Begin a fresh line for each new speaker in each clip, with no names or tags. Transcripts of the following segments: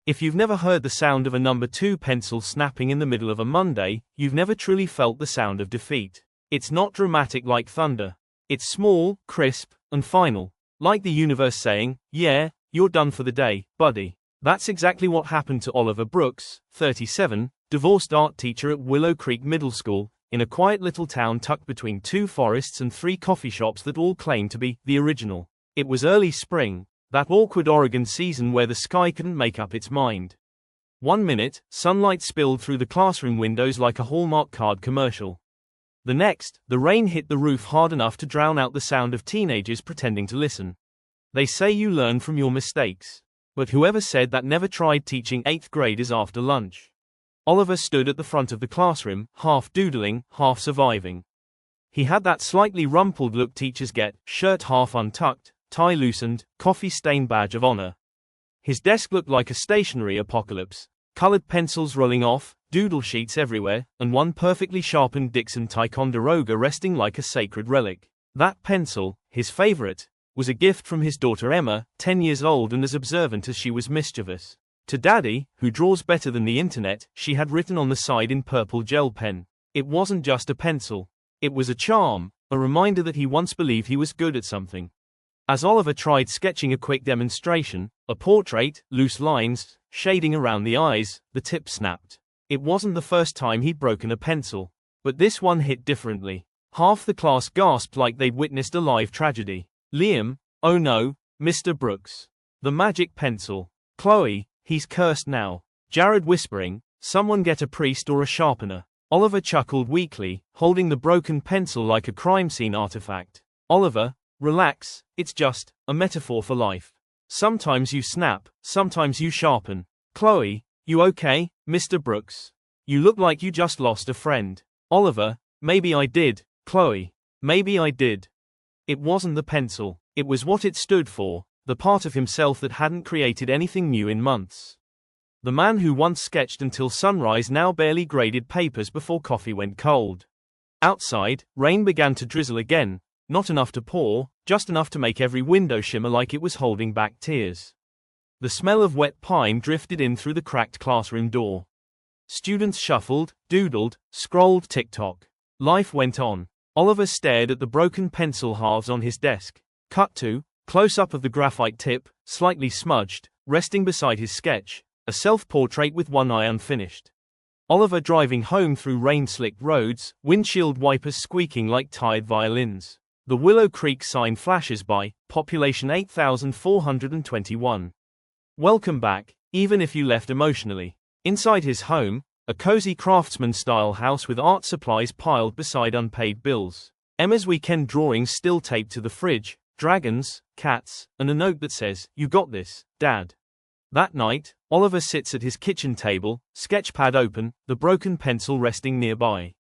If you've never heard the sound of a number 2 pencil snapping in the middle of a Monday, you've never truly felt the sound of defeat. It's not dramatic like thunder. It's small, crisp, and final. Like the universe saying, yeah, you're done for the day, buddy. That's exactly what happened to Oliver Brooks, 37, divorced art teacher at Willow Creek Middle School, in a quiet little town tucked between 2 forests and 3 coffee shops that all claim to be the original. It was early spring, that awkward Oregon season where the sky couldn't make up its mind. One minute, sunlight spilled through the classroom windows like a Hallmark card commercial. The next, the rain hit the roof hard enough to drown out the sound of teenagers pretending to listen. They say you learn from your mistakes. But whoever said that never tried teaching 8th graders after lunch? Oliver stood at the front of the classroom, half doodling, half surviving. He had that slightly rumpled look teachers get, shirt half untucked, tie loosened, coffee-stained badge of honor. His desk looked like a stationery apocalypse. Colored pencils rolling off, doodle sheets everywhere, and one perfectly sharpened Dixon Ticonderoga resting like a sacred relic. That pencil, his favorite, was a gift from his daughter Emma, 10 years old and as observant as she was mischievous. To Daddy, who draws better than the internet, she had written on the side in purple gel pen. It wasn't just a pencil. It was a charm, a reminder that he once believed he was good at something. As Oliver tried sketching a quick demonstration, a portrait, loose lines, shading around the eyes, the tip snapped. It wasn't the first time he'd broken a pencil. But this one hit differently. Half the class gasped like they'd witnessed a live tragedy. Liam, oh no, Mr. Brooks. The magic pencil. Chloe, he's cursed now. Jared whispering, someone get a priest or a sharpener. Oliver chuckled weakly, holding the broken pencil like a crime scene artifact. Oliver, relax, it's just a metaphor for life. Sometimes you snap, sometimes you sharpen. Chloe, you okay, Mr. Brooks? You look like you just lost a friend. Oliver, maybe I did. Chloe, maybe I did. It wasn't the pencil, it was what it stood for, the part of himself that hadn't created anything new in months. The man who once sketched until sunrise now barely graded papers before coffee went cold. Outside, rain began to drizzle again, not enough to pour, just enough to make every window shimmer like it was holding back tears. The smell of wet pine drifted in through the cracked classroom door. Students shuffled, doodled, scrolled TikTok. Life went on. Oliver stared at the broken pencil halves on his desk. Cut to, close-up of the graphite tip, slightly smudged, resting beside his sketch, a self-portrait with one eye unfinished. Oliver driving home through rain-slicked roads, windshield wipers squeaking like tired violins. The Willow Creek sign flashes by, population 8,421. Welcome back, even if you left emotionally. Inside his home, a cozy craftsman-style house with art supplies piled beside unpaid bills. Emma's weekend drawings still taped to the fridge, dragons, cats, and a note that says, "You got this, Dad." That night, Oliver sits at his kitchen table, sketchpad open, the broken pencil resting nearby.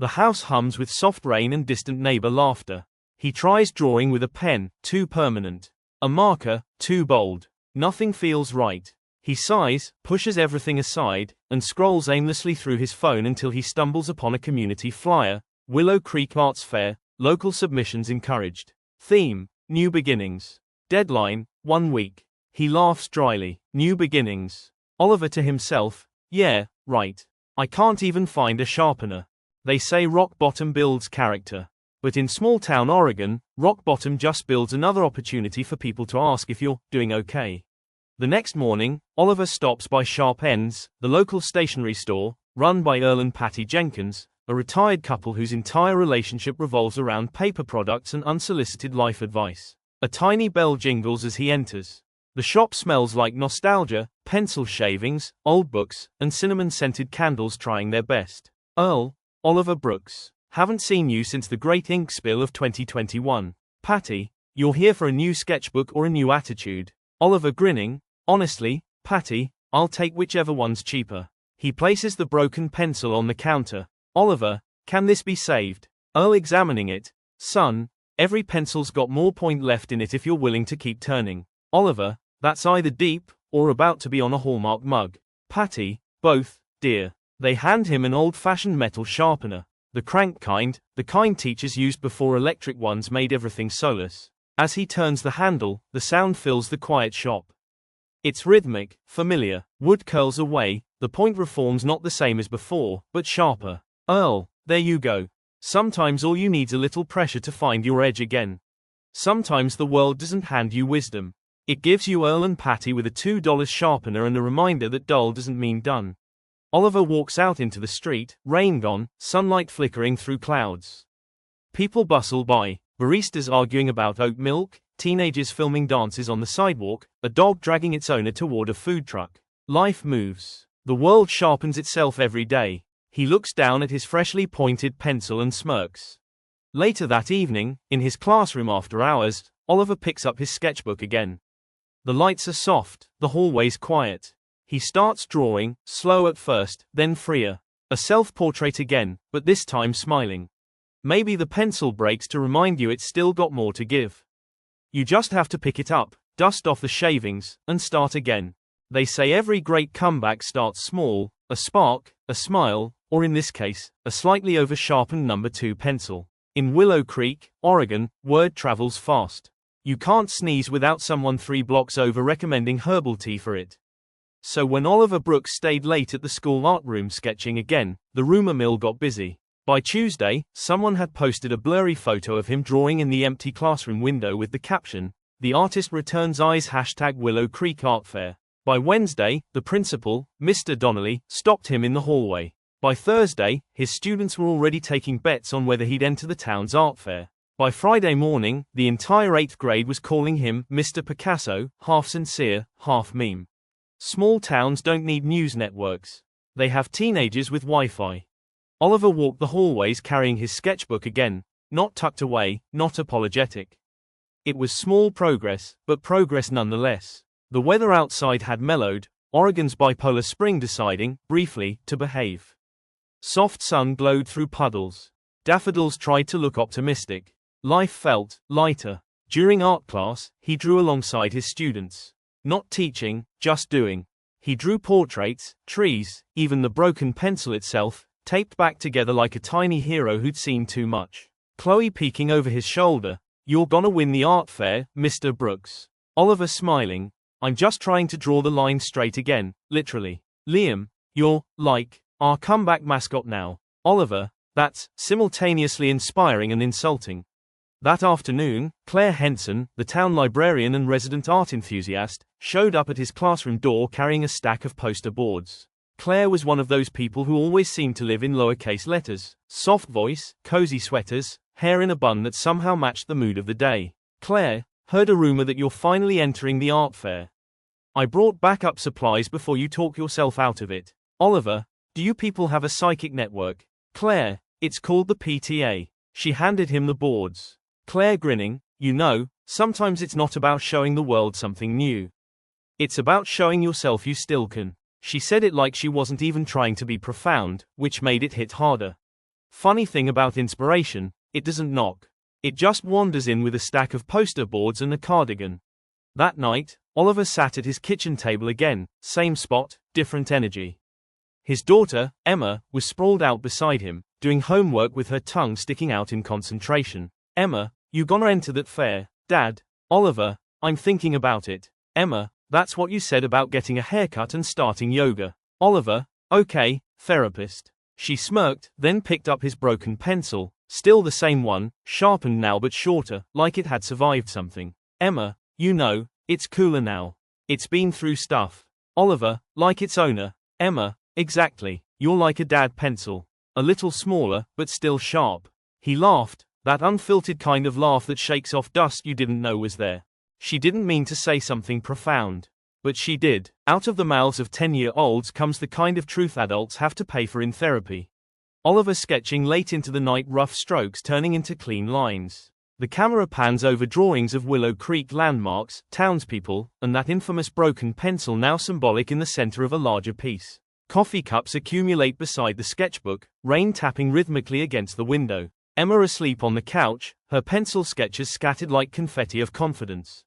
The house hums with soft rain and distant neighbor laughter. He tries drawing with a pen, too permanent. A marker, too bold. Nothing feels right. He sighs, pushes everything aside, and scrolls aimlessly through his phone until he stumbles upon a community flyer. Willow Creek Art Fair, local submissions encouraged. Theme, new beginnings. Deadline, 1 week. He laughs dryly. New beginnings. Oliver to himself, yeah, right. I can't even find a sharpener. They say rock bottom builds character. But in small-town Oregon, rock bottom just builds another opportunity for people to ask if you're doing okay. The next morning, Oliver stops by Sharpen's, the local stationery store, run by Earl and Patty Jenkins, a retired couple whose entire relationship revolves around paper products and unsolicited life advice. A tiny bell jingles as he enters. The shop smells like nostalgia, pencil shavings, old books, and cinnamon-scented candles trying their best. Earl, Oliver Brooks. Haven't seen you since the great ink spill of 2021. Patty, you're here for a new sketchbook or a new attitude. Oliver grinning, honestly, Patty, I'll take whichever one's cheaper. He places the broken pencil on the counter. Oliver, can this be saved? Earl examining it. Son, every pencil's got more point left in it if you're willing to keep turning. Oliver, that's either deep, or about to be on a Hallmark mug. Patty, both, dear. They hand him an old-fashioned metal sharpener. The crank kind, the kind teachers used before electric ones made everything soulless. As he turns the handle, the sound fills the quiet shop. It's rhythmic, familiar, wood curls away, the point reforms not the same as before, but sharper. There you go. Sometimes all you need's a little pressure to find your edge again. Sometimes the world doesn't hand you wisdom. It gives you Earl and Patty with a $2 sharpener and a reminder that dull doesn't mean done. Oliver walks out into the street, rain gone, sunlight flickering through clouds. People bustle by, baristas arguing about oat milk, teenagers filming dances on the sidewalk, a dog dragging its owner toward a food truck. Life moves. The world sharpens itself every day. He looks down at his freshly pointed pencil and smirks. Later that evening, in his classroom after hours, Oliver picks up his sketchbook again. The lights are soft, the hallway's quiet. He starts drawing, slow at first, then freer. A self-portrait again, but this time smiling. Maybe the pencil breaks to remind you it's still got more to give. You just have to pick it up, dust off the shavings, and start again. They say every great comeback starts small, a spark, a smile, or in this case, a slightly over-sharpened number 2 pencil. In Willow Creek, Oregon, word travels fast. You can't sneeze without someone 3 blocks over recommending herbal tea for it. So when Oliver Brooks stayed late at the school art room sketching again, the rumor mill got busy. By Tuesday, someone had posted a blurry photo of him drawing in the empty classroom window with the caption, "The artist returns eyes #Willow Creek Art Fair." By Wednesday, the principal, Mr. Donnelly, stopped him in the hallway. By Thursday, his students were already taking bets on whether he'd enter the town's art fair. By Friday morning, the entire 8th grade was calling him Mr. Picasso, half sincere, half meme. Small towns don't need news networks. They have teenagers with Wi-Fi. Oliver walked the hallways carrying his sketchbook again, not tucked away, not apologetic. It was small progress, but progress nonetheless. The weather outside had mellowed, Oregon's bipolar spring deciding, briefly, to behave. Soft sun glowed through puddles. Daffodils tried to look optimistic. Life felt lighter. During art class, he drew alongside his students. Not teaching, just doing. He drew portraits, trees, even the broken pencil itself, taped back together like a tiny hero who'd seen too much. Chloe peeking over his shoulder, "You're gonna win the art fair, Mr. Brooks." Oliver smiling, "I'm just trying to draw the line straight again, literally." Liam, "You're, like, our comeback mascot now." Oliver, "That's simultaneously inspiring and insulting." That afternoon, Claire Henson, the town librarian and resident art enthusiast, showed up at his classroom door carrying a stack of poster boards. Claire was one of those people who always seemed to live in lowercase letters, soft voice, cozy sweaters, hair in a bun that somehow matched the mood of the day. "Claire, heard a rumor that you're finally entering the art fair. I brought backup supplies before you talk yourself out of it." Oliver, "Do you people have a psychic network?" Claire, "It's called the PTA." She handed him the boards. Claire grinning, "You know, sometimes it's not about showing the world something new. It's about showing yourself you still can." She said it like she wasn't even trying to be profound, which made it hit harder. Funny thing about inspiration, it doesn't knock. It just wanders in with a stack of poster boards and a cardigan. That night, Oliver sat at his kitchen table again, same spot, different energy. His daughter, Emma, was sprawled out beside him, doing homework with her tongue sticking out in concentration. "Emma, you gonna enter that fair, Dad?" Oliver, "I'm thinking about it." Emma, "That's what you said about getting a haircut and starting yoga." Oliver, "Okay, therapist." She smirked, then picked up his broken pencil, still the same one, sharpened now but shorter, like it had survived something. Emma, "You know, it's cooler now. It's been through stuff." Oliver, "Like its owner." Emma, "Exactly. You're like a dad pencil. A little smaller, but still sharp." He laughed, that unfiltered kind of laugh that shakes off dust you didn't know was there. She didn't mean to say something profound. But she did. Out of the mouths of 10-year-olds comes the kind of truth adults have to pay for in therapy. Oliver sketching late into the night, rough strokes turning into clean lines. The camera pans over drawings of Willow Creek landmarks, townspeople, and that infamous broken pencil now symbolic in the center of a larger piece. Coffee cups accumulate beside the sketchbook, rain tapping rhythmically against the window. Emma asleep on the couch, her pencil sketches scattered like confetti of confidence.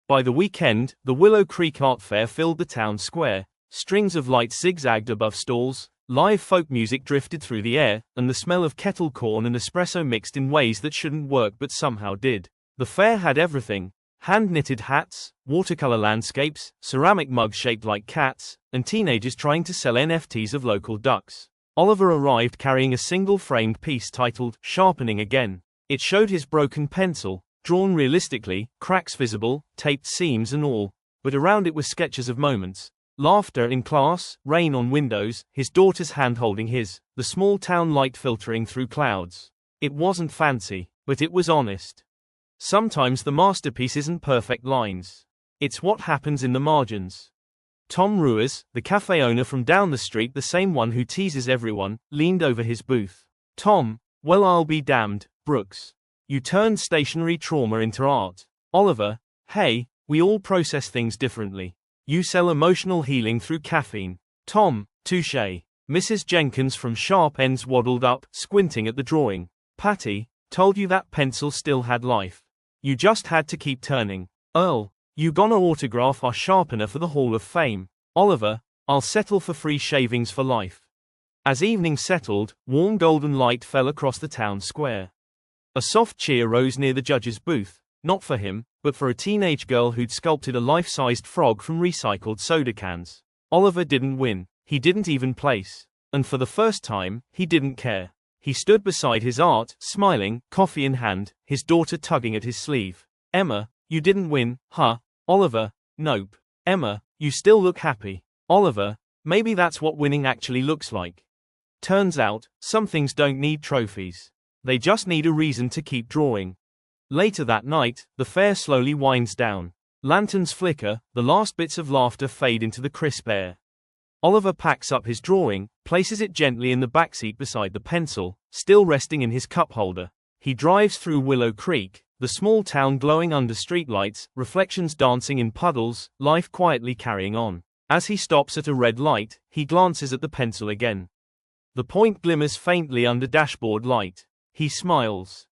By the weekend, the Willow Creek Art Fair filled the town square. Strings of lights zigzagged above stalls, live folk music drifted through the air, and the smell of kettle corn and espresso mixed in ways that shouldn't work but somehow did. The fair had everything: Hand-knitted hats, watercolor landscapes, ceramic mugs shaped like cats, and teenagers trying to sell NFTs of local ducks. Oliver arrived carrying a single framed piece titled, "Sharpening Again." It showed his broken pencil, drawn realistically, cracks visible, taped seams and all, but around it were sketches of moments. Laughter in class, rain on windows, his daughter's hand holding his, the small town light filtering through clouds. It wasn't fancy, but it was honest. Sometimes the masterpiece isn't perfect lines. It's what happens in the margins. Tom Ruiz, the cafe owner from down the street, the same one who teases everyone, leaned over his booth. Tom, well, I'll be damned, Brooks. You turned stationery trauma into art. Oliver, hey, we all process things differently. You sell emotional healing through caffeine. Tom, touche. Mrs. Jenkins from Sharpen's waddled up, squinting at the drawing. Patty, told you that pencil still had life. You just had to keep turning. Earl, you gonna autograph our sharpener for the Hall of Fame. Oliver, I'll settle for free shavings for life. As evening settled, warm golden light fell across the town square. A soft cheer rose near the judge's booth, not for him, but for a teenage girl who'd sculpted a life-sized frog from recycled soda cans. Oliver didn't win, he didn't even place. And for the first time, he didn't care. He stood beside his art, smiling, coffee in hand, his daughter tugging at his sleeve. Emma, you didn't win, huh? Oliver, nope. Emma, you still look happy. Oliver, maybe that's what winning actually looks like. Turns out, some things don't need trophies. They just need a reason to keep drawing. Later that night, the fair slowly winds down. Lanterns flicker, the last bits of laughter fade into the crisp air. Oliver packs up his drawing, places it gently in the backseat beside the pencil, still resting in his cup holder. He drives through Willow Creek, the small town glowing under streetlights, reflections dancing in puddles, life quietly carrying on. As he stops at a red light, he glances at the pencil again. The point glimmers faintly under dashboard light. He smiles.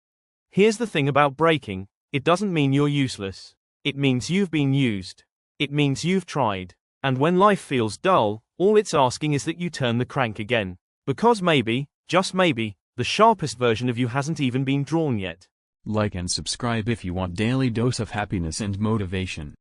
Here's the thing about breaking, it doesn't mean you're useless. It means you've been used. It means you've tried. And when life feels dull, all it's asking is that you turn the crank again. Because maybe, just maybe, the sharpest version of you hasn't even been drawn yet.
Like and subscribe if you want daily dose of happiness and motivation.